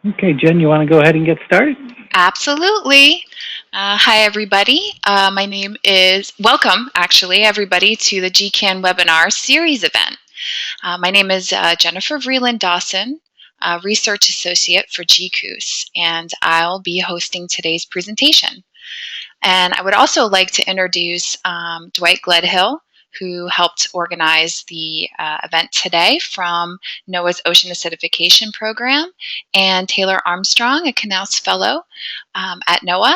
Okay, Jen, you want to go ahead and get started? Absolutely. Hi, everybody. My name is, welcome, actually, everybody, to the GCAN webinar series event. My name is Jennifer Vreeland Dawson, Research Associate for GCOOS, and I'll be hosting today's presentation. And I would also like to introduce Dwight Gledhill, who helped organize the event today from NOAA's Ocean Acidification Program, and Taylor Armstrong, a Knaus Fellow at NOAA.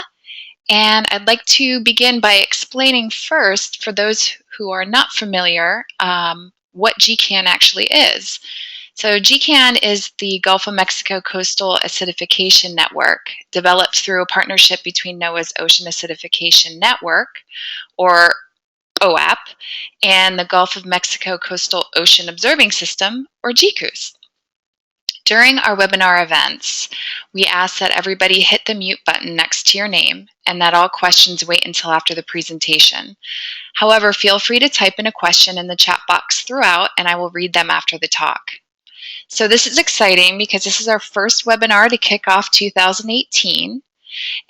And I'd like to begin by explaining first, for those who are not familiar, what GCAN actually is. So GCAN is the Gulf of Mexico Coastal Acidification Network, developed through a partnership between NOAA's Ocean Acidification Network, or OAP, and the Gulf of Mexico Coastal Ocean Observing System, or GCOOS. During our webinar events, we ask that everybody hit the mute button next to your name and that all questions wait until after the presentation. However, feel free to type in a question in the chat box throughout and I will read them after the talk. So this is exciting because this is our first webinar to kick off 2018.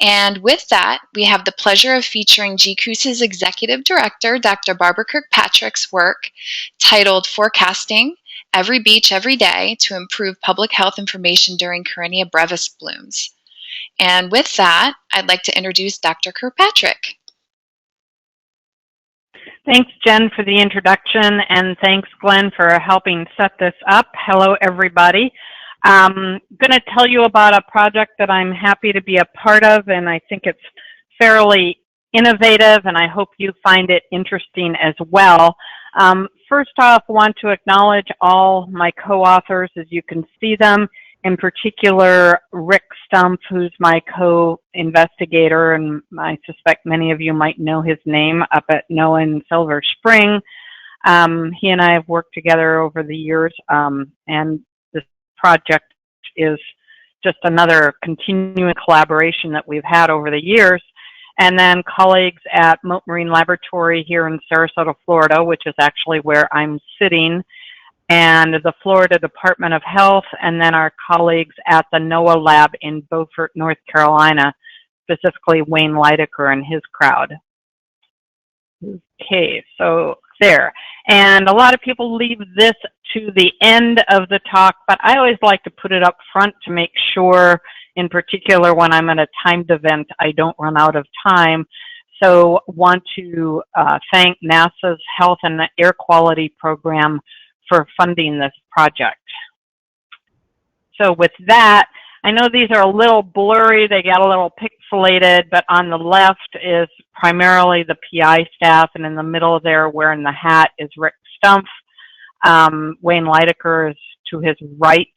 And with that, we have the pleasure of featuring GCOOS's Executive Director, Dr. Barbara Kirkpatrick's work titled Forecasting Every Beach, Every Day to Improve Public Health Information During Karenia Brevis Blooms. And with that, I'd like to introduce Dr. Kirkpatrick. Thanks, Jen, for the introduction, and thanks, Glenn, for helping set this up. Hello, everybody. I'm going to tell you about a project that I'm happy to be a part of, and I think it's fairly innovative, and I hope you find it interesting as well. First off, I want to acknowledge all my co-authors as you can see them, in particular Rick Stumpf, who's my co-investigator, and I suspect many of you might know his name up at NOAA in Silver Spring. He and I have worked together over the years, and this project is just another continuing collaboration that we've had over the years. And then colleagues at Mote Marine Laboratory here in Sarasota, Florida, which is actually where I'm sitting, and the Florida Department of Health, and then our colleagues at the NOAA lab in Beaufort, North Carolina, specifically Wayne Leidecker and his crowd. Okay, so there. And a lot of people leave this to the end of the talk, but I always like to put it up front to make sure, in particular when I'm at a timed event, I don't run out of time. So want to thank NASA's Health and Air Quality Program for funding this project. So with that, I know these are a little blurry, they get a little pixelated, but on the left is primarily the PI staff, and in the middle there, wearing the hat, is Rick Stumpf. Wayne Leidecker is to his right.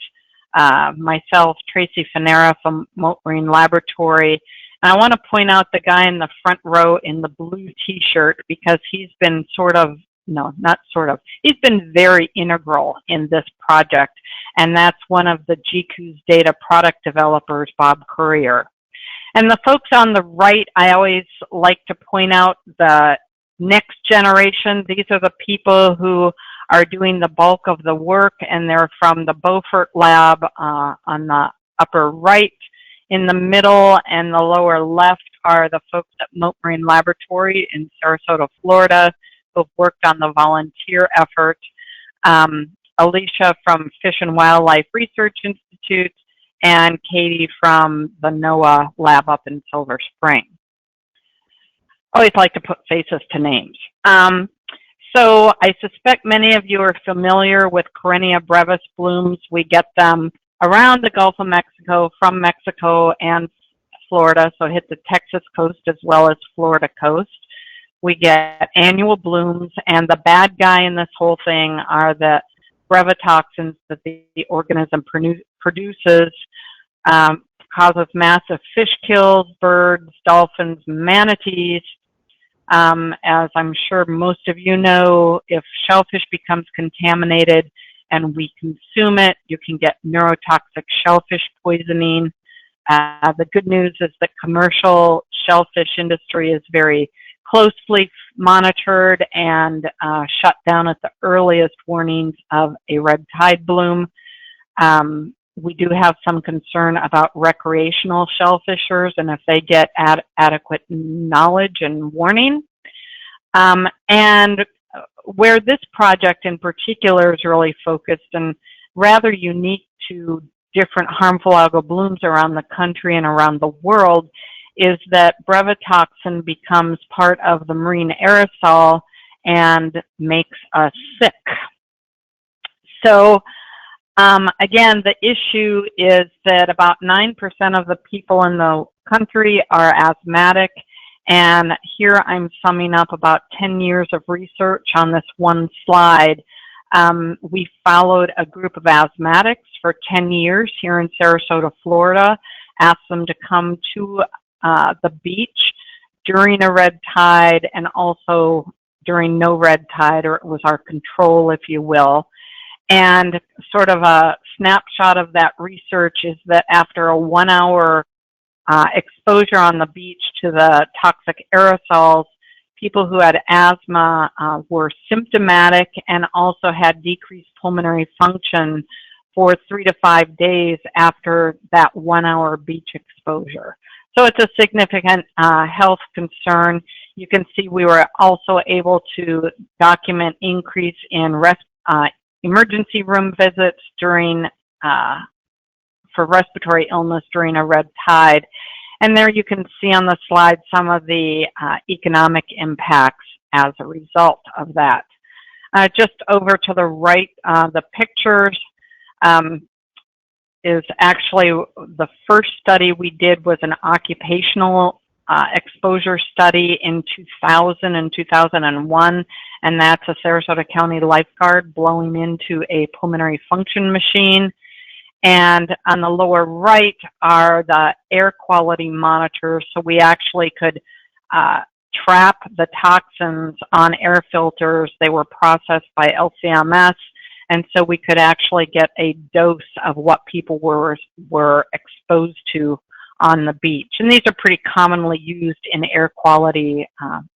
Myself, Tracy Fanera from Mote Marine Laboratory. And I want to point out the guy in the front row in the blue t-shirt because he's been he's been very integral in this project, and that's one of the GCOOS data product developers, Bob Courier. And the folks on the right, I always like to point out the next generation. These are the people who are doing the bulk of the work, and they're from the Beaufort lab on the upper right. In the middle and the lower left are the folks at Mote Marine Laboratory in Sarasota, Florida, who've worked on the volunteer effort. Alicia from Fish and Wildlife Research Institute, and Katie from the NOAA lab up in Silver Spring. Always like to put faces to names. So I suspect many of you are familiar with Karenia Brevis blooms. We get them around the Gulf of Mexico, from Mexico and Florida, so hit the Texas coast as well as Florida coast. We get annual blooms, and the bad guy in this whole thing are the brevetoxins that the organism produces, causes massive fish kills, birds, dolphins, manatees. As I'm sure most of you know, if shellfish becomes contaminated and we consume it, you can get neurotoxic shellfish poisoning. The good news is that commercial shellfish industry is very closely monitored and shut down at the earliest warnings of a red tide bloom. We do have some concern about recreational shellfishers and if they get adequate knowledge and warning. And where this project in particular is really focused and rather unique to different harmful algal blooms around the country and around the world is that brevetoxin becomes part of the marine aerosol and makes us sick. So again, the issue is that about 9% of the people in the country are asthmatic, and here I'm summing up about 10 years of research on this one slide. We followed a group of asthmatics for 10 years here in Sarasota, Florida, asked them to come to the beach during a red tide and also during no red tide, or it was our control, if you will. And sort of a snapshot of that research is that after a 1 hour exposure on the beach to the toxic aerosols, people who had asthma were symptomatic and also had decreased pulmonary function for 3 to 5 days after that 1 hour beach exposure. So it's a significant health concern. You can see we were also able to document increase in emergency room visits during for respiratory illness during a red tide. And there you can see on the slide some of the economic impacts as a result of that. Just over to the right, the pictures is actually the first study we did was an occupational exposure study in 2000 and 2001, and that's a Sarasota County lifeguard blowing into a pulmonary function machine. And on the lower right are the air quality monitors, so we actually could trap the toxins on air filters. They were processed by LCMS, and so we could actually get a dose of what people were exposed to on the beach. And these are pretty commonly used in air quality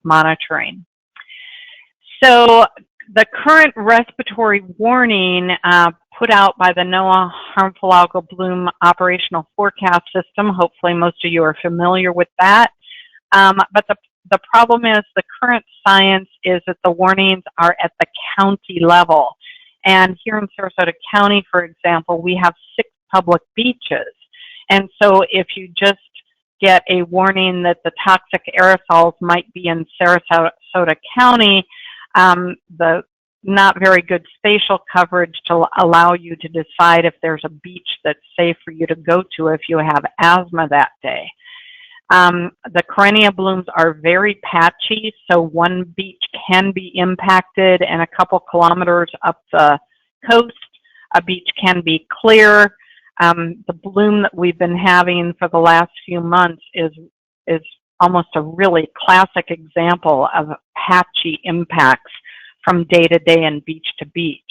monitoring. So the current respiratory warning put out by the NOAA Harmful Algal Bloom Operational Forecast System, hopefully most of you are familiar with that. But the problem is the current science is that the warnings are at the county level. And here in Sarasota County, for example, we have 6 public beaches. And so if you just get a warning that the toxic aerosols might be in Sarasota County, the not very good spatial coverage to allow you to decide if there's a beach that's safe for you to go to if you have asthma that day. The Karenia blooms are very patchy, so one beach can be impacted, and a couple kilometers up the coast, a beach can be clear. The bloom that we've been having for the last few months is almost a really classic example of patchy impacts from day to day and beach to beach.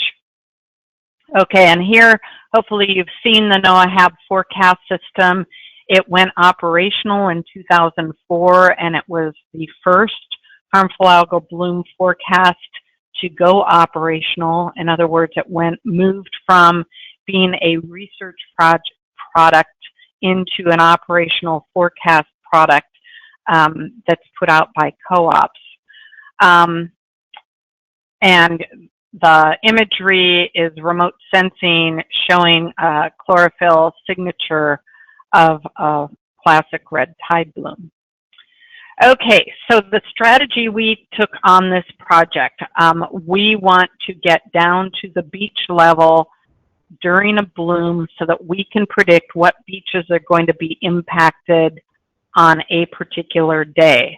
Okay, and here, hopefully you've seen the NOAA HAB forecast system. It went operational in 2004, and it was the first harmful algal bloom forecast to go operational. In other words, it moved from being a research product into an operational forecast product that's put out by co-ops. And the imagery is remote sensing showing a chlorophyll signature of a classic red tide bloom. Okay, so the strategy we took on this project, we want to get down to the beach level during a bloom so that we can predict what beaches are going to be impacted on a particular day.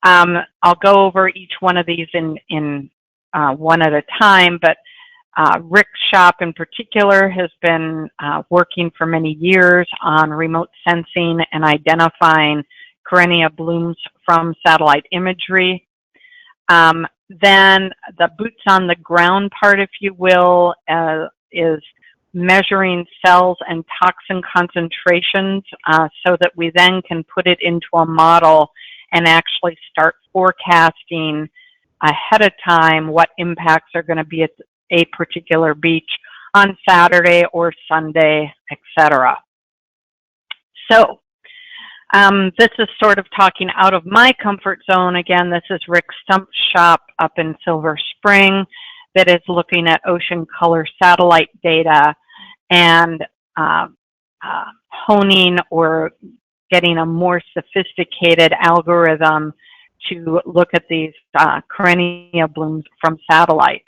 I'll go over each one of these in one at a time, but Rick's shop in particular has been working for many years on remote sensing and identifying Karenia blooms from satellite imagery. Then the boots on the ground part, if you will, is measuring cells and toxin concentrations so that we then can put it into a model and actually start forecasting ahead of time what impacts are going to be at a particular beach on Saturday or Sunday, etc. So this is sort of talking out of my comfort zone. Again, this is Rick Stump's shop up in Silver Spring that is looking at ocean color satellite data and honing or getting a more sophisticated algorithm to look at these Karenia blooms from satellites.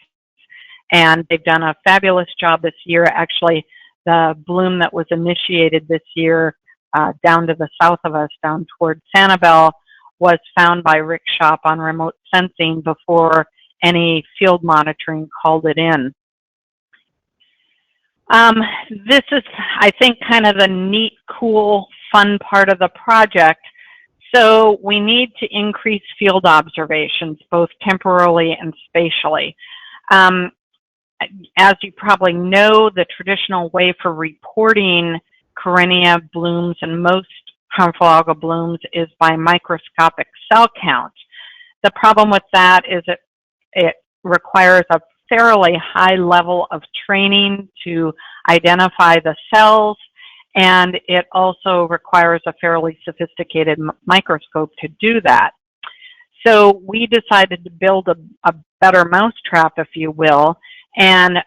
And they've done a fabulous job this year. Actually, the bloom that was initiated this year down to the south of us, down toward Sanibel, was found by Rick Shop on remote sensing before any field monitoring called it in. This is, I think, kind of the neat, cool, fun part of the project. So we need to increase field observations, both temporally and spatially. As you probably know, the traditional way for reporting Karenia blooms and most harmful algal blooms is by microscopic cell count. The problem with that is it requires a fairly high level of training to identify the cells, and it also requires a fairly sophisticated microscope to do that. So we decided to build a better mousetrap, if you will, and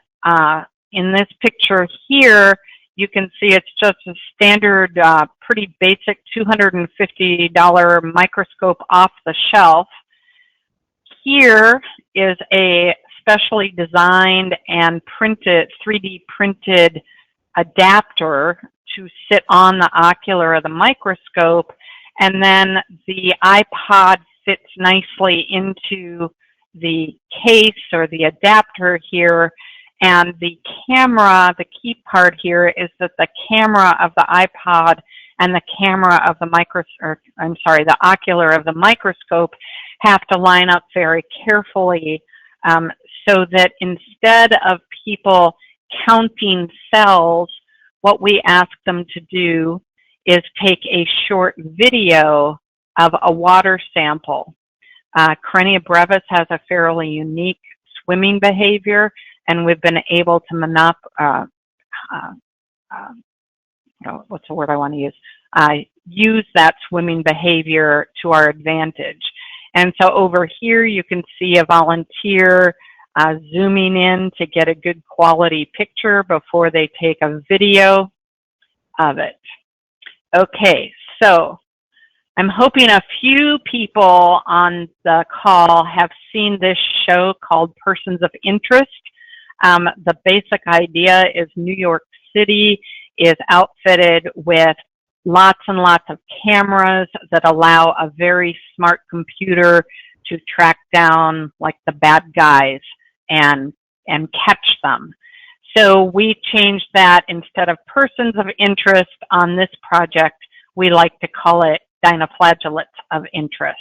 in this picture here, you can see it's just a standard, pretty basic $250 microscope off the shelf. Here is a specially designed and printed, 3D printed adapter to sit on the ocular of the microscope, and then the iPod fits nicely into the case or the adapter here. And the camera, the key part here is that the camera of the iPod and the camera of the the ocular of the microscope have to line up very carefully, so that instead of people counting cells, what we ask them to do is take a short video of a water sample. Karenia brevis has a fairly unique swimming behavior, and we've been able to what's the word I want to use? Use that swimming behavior to our advantage. And so over here, you can see a volunteer zooming in to get a good quality picture before they take a video of it. Okay, so I'm hoping a few people on the call have seen this show called Persons of Interest. The basic idea is New York City is outfitted with lots and lots of cameras that allow a very smart computer to track down like the bad guys and catch them. So we changed that. Instead of persons of interest on this project, we like to call it dinoflagellates of interest.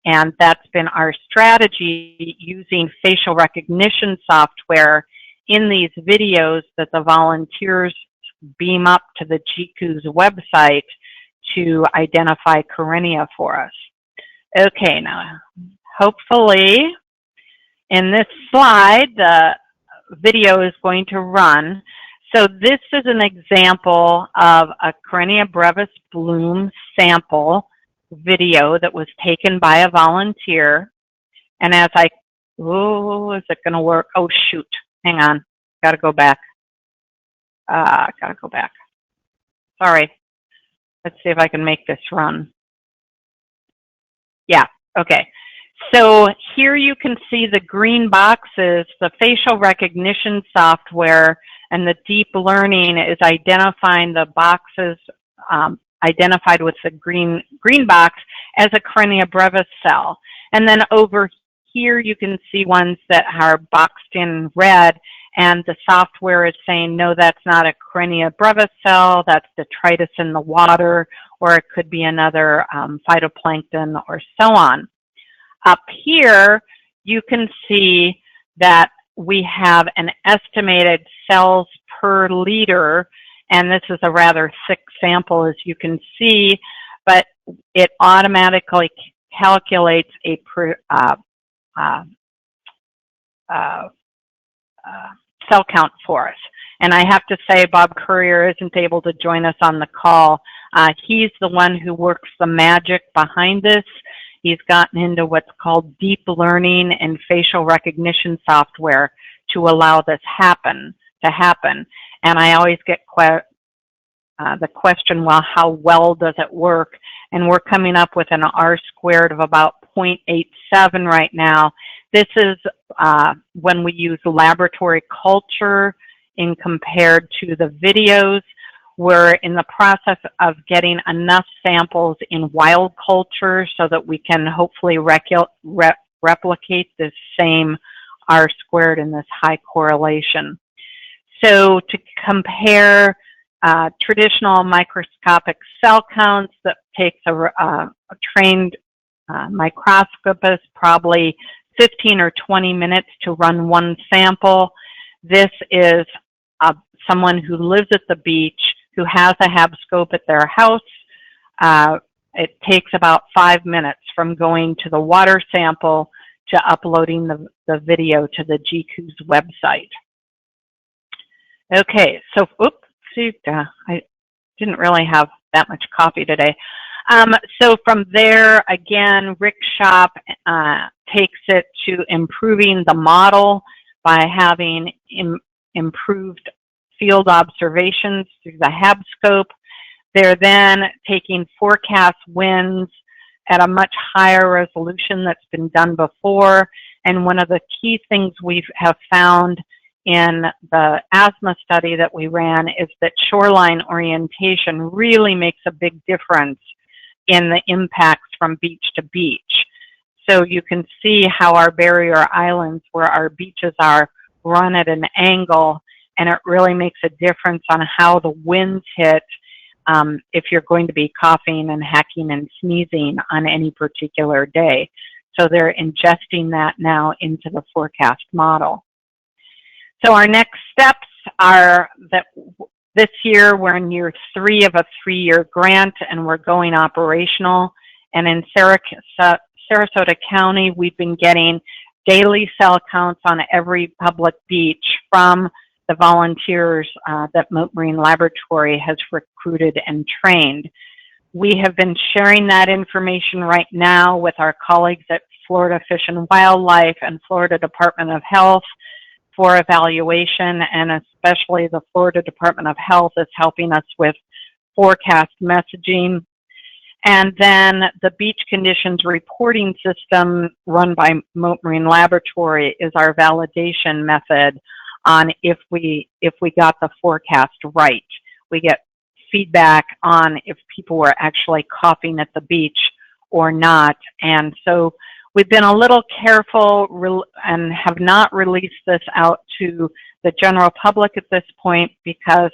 And that's been our strategy, using facial recognition software in these videos that the volunteers beam up to the GCOOS website to identify Karenia for us. Okay, now hopefully in this slide the video is going to run. So this is an example of a Karenia brevis bloom sample video that was taken by a volunteer. And as is it going to work? Oh, shoot. Hang on. Got to go back. Sorry. Let's see if I can make this run. Yeah, okay. So here you can see the green boxes, the facial recognition software, and the deep learning is identifying the boxes identified with the green box as a Karenia brevis cell. And then over here you can see ones that are boxed in red, and the software is saying, no, that's not a Karenia brevis cell, that's detritus in the water, or it could be another phytoplankton or so on. Up here, you can see that we have an estimated cells per liter, and this is a rather thick sample, as you can see, but it automatically calculates a cell count for us. And I have to say, Bob Courier isn't able to join us on the call. He's the one who works the magic behind this. He's gotten into what's called deep learning and facial recognition software to allow this to happen. And I always get the question, well, how well does it work? And we're coming up with an R-squared of about 0.87 right now. This is when we use laboratory culture in compared to the videos. We're in the process of getting enough samples in wild culture so that we can hopefully replicate this same R-squared in this high correlation. So to compare traditional microscopic cell counts, that takes a trained microscopist probably 15 or 20 minutes to run one sample. This is someone who lives at the beach, who has a HABscope at their house. It takes about 5 minutes from going to the water sample to uploading the video to the GCOOS website. Okay, so, I didn't really have that much coffee today. So from there, again, Rick Shop takes it to improving the model by having improved field observations through the HABscope. They're then taking forecast winds at a much higher resolution that's been done before. And one of the key things we have found in the asthma study that we ran is that shoreline orientation really makes a big difference in the impacts from beach to beach. So you can see how our barrier islands, where our beaches are, run at an angle, and it really makes a difference on how the winds hit if you're going to be coughing and hacking and sneezing on any particular day. So they're ingesting that now into the forecast model. So our next steps are that this year we're in year 3 of a 3-year grant, and we're going operational. And in Sarasota County, we've been getting daily cell counts on every public beach from the volunteers that Mote Marine Laboratory has recruited and trained. We have been sharing that information right now with our colleagues at Florida Fish and Wildlife and Florida Department of Health for evaluation, and especially the Florida Department of Health is helping us with forecast messaging. And then the beach conditions reporting system run by Mote Marine Laboratory is our validation method on if we got the forecast right. We get feedback on if people were actually coughing at the beach or not. And so we've been a little careful and have not released this out to the general public at this point because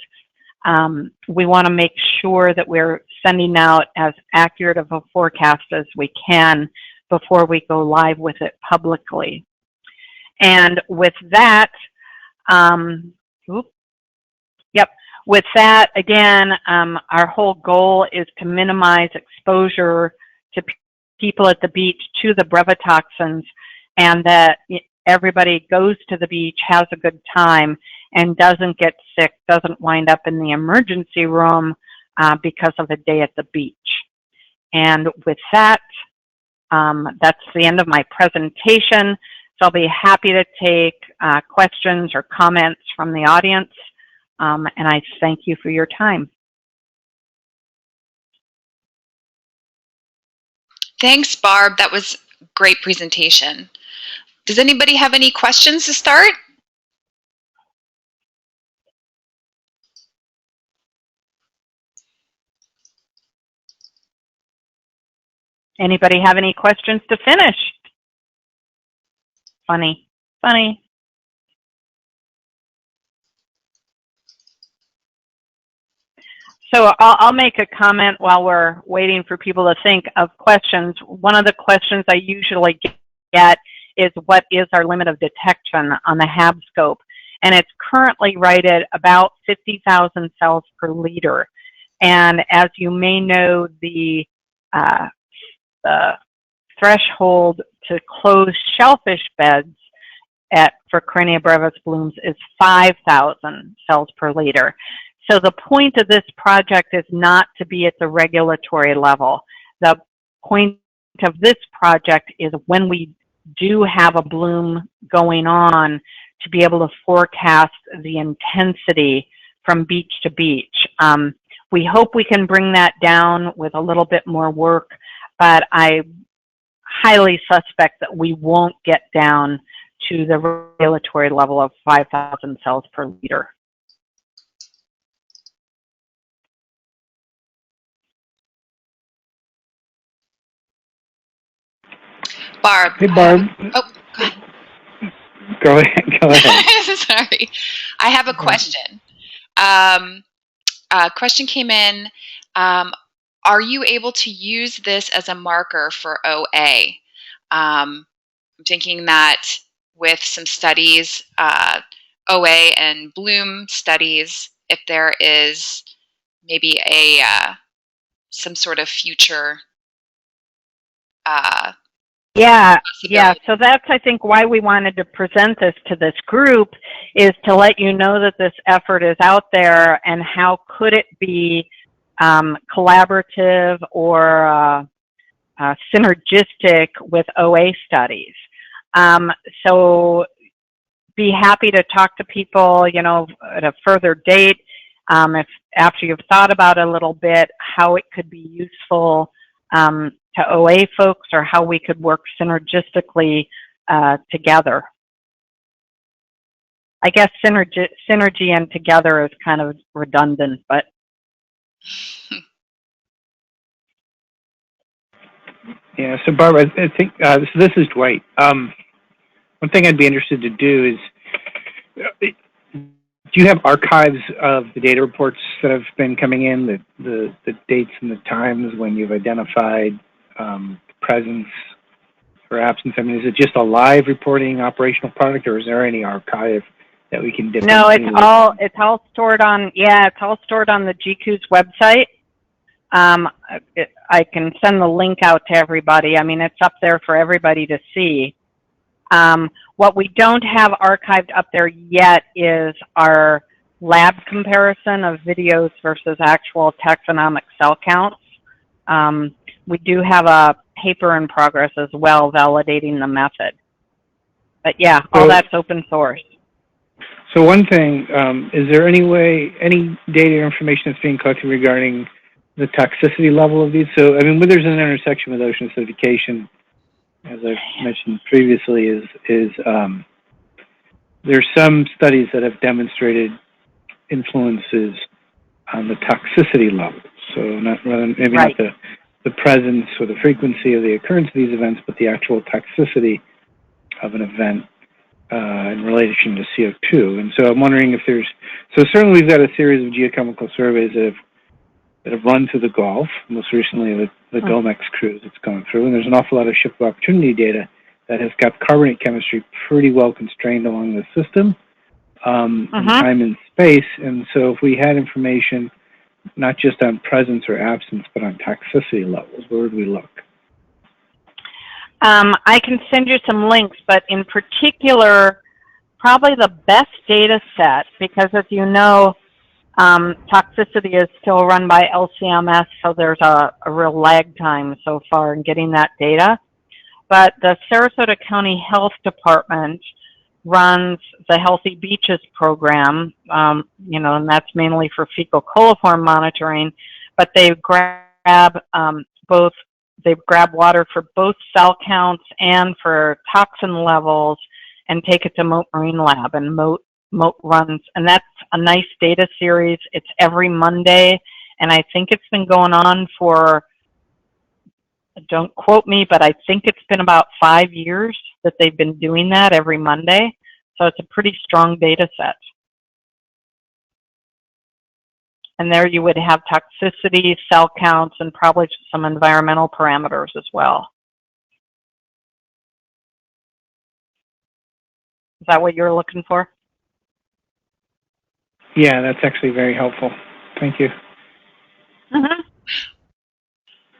we want to make sure that we're sending out as accurate of a forecast as we can before we go live with it publicly. And with that, with that, again, our whole goal is to minimize exposure to people at the beach to the brevetoxins, and that everybody goes to the beach, has a good time, and doesn't get sick, doesn't wind up in the emergency room because of a day at the beach. And with that, that's the end of my presentation. So I'll be happy to take questions or comments from the audience, and I thank you for your time. Thanks, Barb. That was a great presentation. Does anybody have any questions to start? Anybody have any questions to finish? Funny, funny. So I'll make a comment while we're waiting for people to think of questions. One of the questions I usually get is, what is our limit of detection on the HABscope? And it's currently right at about 50,000 cells per liter. And as you may know, the threshold to close shellfish beds for Karenia brevis blooms is 5,000 cells per liter. So the point of this project is not to be at the regulatory level. The point of this project is when we do have a bloom going on to be able to forecast the intensity from beach to beach. We hope we can bring that down with a little bit more work, but I highly suspect that we won't get down to the regulatory level of 5,000 cells per liter. Barb. Hey, Barb. Oh, go ahead. Go ahead. Go ahead. Sorry. I have a question. A question came in. Are you able to use this as a marker for OA? I'm thinking that with some studies, OA and bloom studies, if there is maybe a some sort of future Yeah, possibility. so that's, I think, why we wanted to present this to this group, is to let you know that this effort is out there and how could it be collaborative or synergistic with OA studies. So be happy to talk to people, you know, at a further date, if after you've thought about it a little bit, how it could be useful to OA folks, or how we could work synergistically together. I guess synergy and together is kind of redundant, but. Yeah, so Barbara, I think, so this is Dwight. One thing I'd be interested to do is, do you have archives of the data reports that have been coming in, the dates and the times when you've identified presence or absence? I mean, is it just a live reporting operational product, or is there any archive that we can dip into? No, it's all stored on, it's all stored on the GCOOS website. I can send the link out to everybody. I mean, it's up there for everybody to see. What we don't have archived up there yet is our lab comparison of videos versus actual taxonomic cell counts. We do have a paper in progress as well validating the method. But yeah, all that's open source. So one thing, is there any way, any data or information that's being collected regarding the toxicity level of these? So, I mean, there's an intersection with ocean acidification, as I've mentioned previously, there's some studies that have demonstrated influences on the toxicity level. So not the presence or the frequency of the occurrence of these events, but the actual toxicity of an event in relation to CO2. And so I'm wondering if so certainly we've got a series of geochemical surveys that have run through the Gulf, most recently the GOMEX cruise that's gone through, and there's an awful lot of ship of opportunity data that has got carbonate chemistry pretty well constrained along the system, in time and space. And so if we had information not just on presence or absence, but on toxicity levels, where would we look? I can send you some links, but in particular, probably the best data set, because as you know, toxicity is still run by LCMS, so there's a real lag time so far in getting that data. But the Sarasota County Health Department runs the Healthy Beaches program, you know, and that's mainly for fecal coliform monitoring, but they grab water for both cell counts and for toxin levels and take it to Moat Marine Lab, and Moat runs, and that's a nice data series. It's every Monday, and I think it's been going on for, don't quote me, but I think it's been about 5 years that they've been doing that every Monday. So it's a pretty strong data set. And there you would have toxicity, cell counts, and probably some environmental parameters as well. Is that what you're looking for? Yeah, that's actually very helpful. Thank you.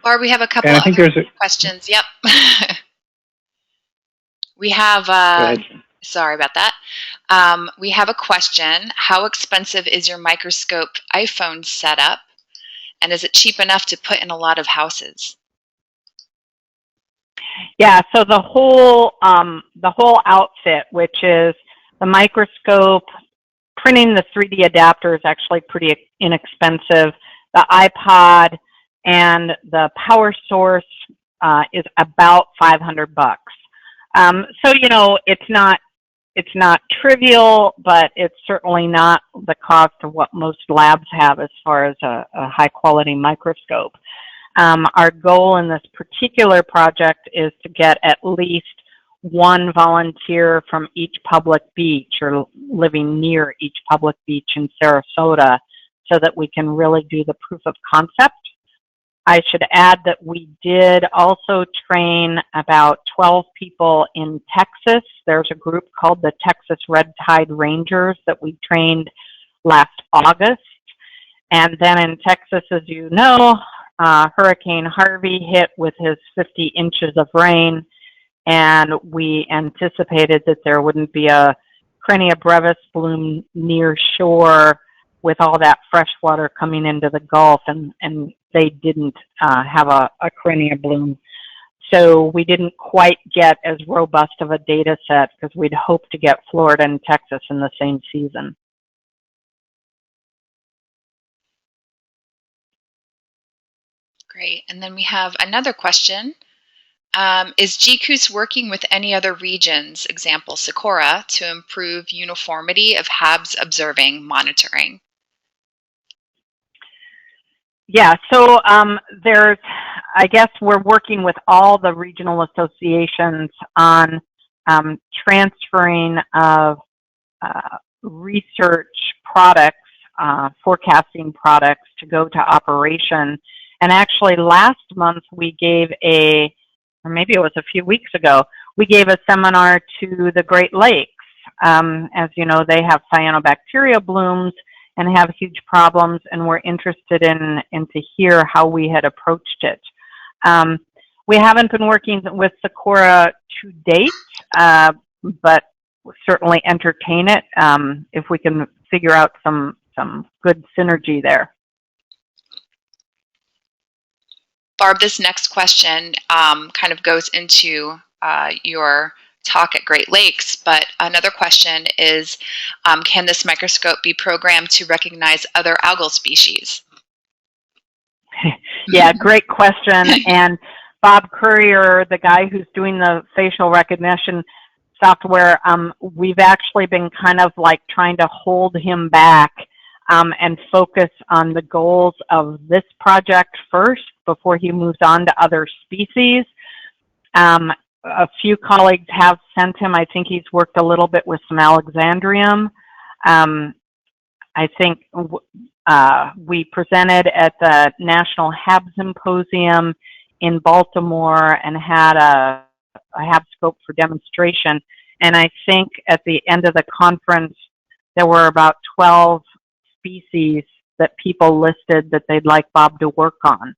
Barb, we have a couple of questions. Yep. We have Sorry about that. We have a question. How expensive is your microscope iPhone setup? And is it cheap enough to put in a lot of houses? Yeah, so the whole outfit, which is the microscope, printing the 3D adapter is actually pretty inexpensive. The iPod and the power source is about $500. So you know, it's not trivial, but it's certainly not the cost of what most labs have as far as a high quality microscope. Our goal in this particular project is to get at least one volunteer from each public beach or living near each public beach in Sarasota so that we can really do the proof of concept. I should add that we did also train about 12 people in Texas. There's a group called the Texas Red Tide Rangers that we trained last August. And then in Texas, as you know, Hurricane Harvey hit with his 50 inches of rain, and we anticipated that there wouldn't be a Karenia Brevis bloom near shore with all that fresh water coming into the Gulf, and they didn't have a Karenia bloom. So we didn't quite get as robust of a data set because we'd hoped to get Florida and Texas in the same season. Great. And then we have another question. Is GCOOS working with any other regions, example Socorro, to improve uniformity of HABs observing monitoring? Yeah, so I guess we're working with all the regional associations on transferring of research products, forecasting products to go to operation. And actually last month we gave or maybe it was a few weeks ago, we gave a seminar to the Great Lakes. As you know, they have cyanobacteria blooms and have huge problems, and we're interested in to hear how we had approached it. We haven't been working with Socorro to date, but certainly entertain it if we can figure out some good synergy there. Barb, this next question kind of goes into your talk at Great Lakes, but another question is, can this microscope be programmed to recognize other algal species? Yeah, great question. And Bob Courier, the guy who's doing the facial recognition software, we've actually been kind of like trying to hold him back and focus on the goals of this project first before he moves on to other species. A few colleagues have sent him. I think he's worked a little bit with some Alexandrium. I think we presented at the National HAB Symposium in Baltimore and had a HAB scope for demonstration. And I think at the end of the conference, there were about 12 species that people listed that they'd like Bob to work on.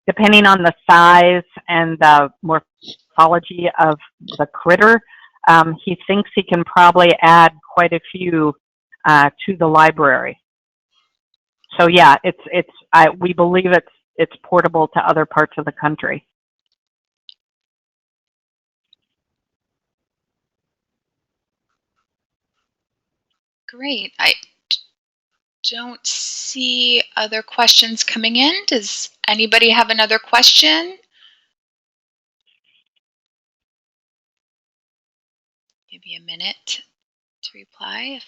Depending on the size and the morphology of the critter, he thinks he can probably add quite a few to the library. So yeah, we believe it's portable to other parts of the country. Great. I don't see other questions coming in. Does anybody have another question? Give you a minute to reply.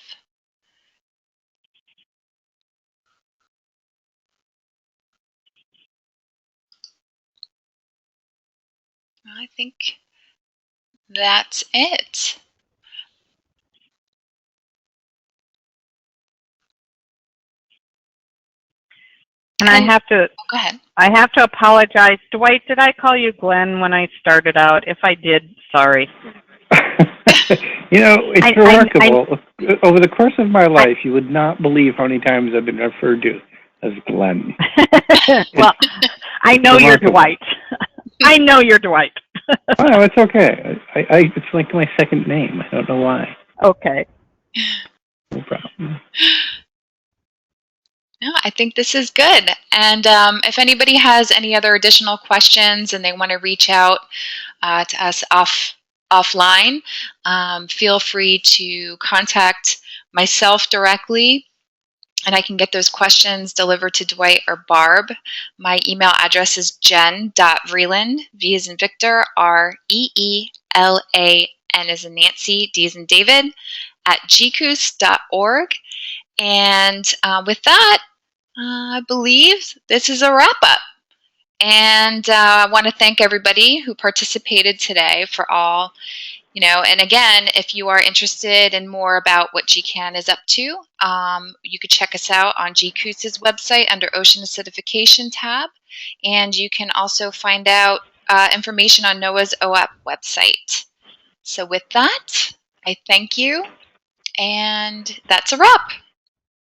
I think that's it. And I have to. Go ahead. I have to apologize, Dwight. Did I call you Glenn when I started out? If I did, sorry. You know, it's remarkable. Over the course of my life, you would not believe how many times I've been referred to as Glenn. Well, I know you're Dwight. I know you're Dwight. Oh, no, it's okay. It's like my second name. I don't know why. Okay. No problem. No, I think this is good. And if anybody has any other additional questions and they want to reach out to us offline, feel free to contact myself directly, and I can get those questions delivered to Dwight or Barb. My email address is jen.vreeland, V as in Victor, REELAN as in Nancy, D as in David, at GCOOS.org. And with that, I believe this is a wrap up. And I want to thank everybody who participated today for all, and again, if you are interested in more about what GCAN is up to, you could check us out on GCOOS's website under Ocean Acidification tab. And you can also find out information on NOAA's OAP website. So with that, I thank you. And that's a wrap.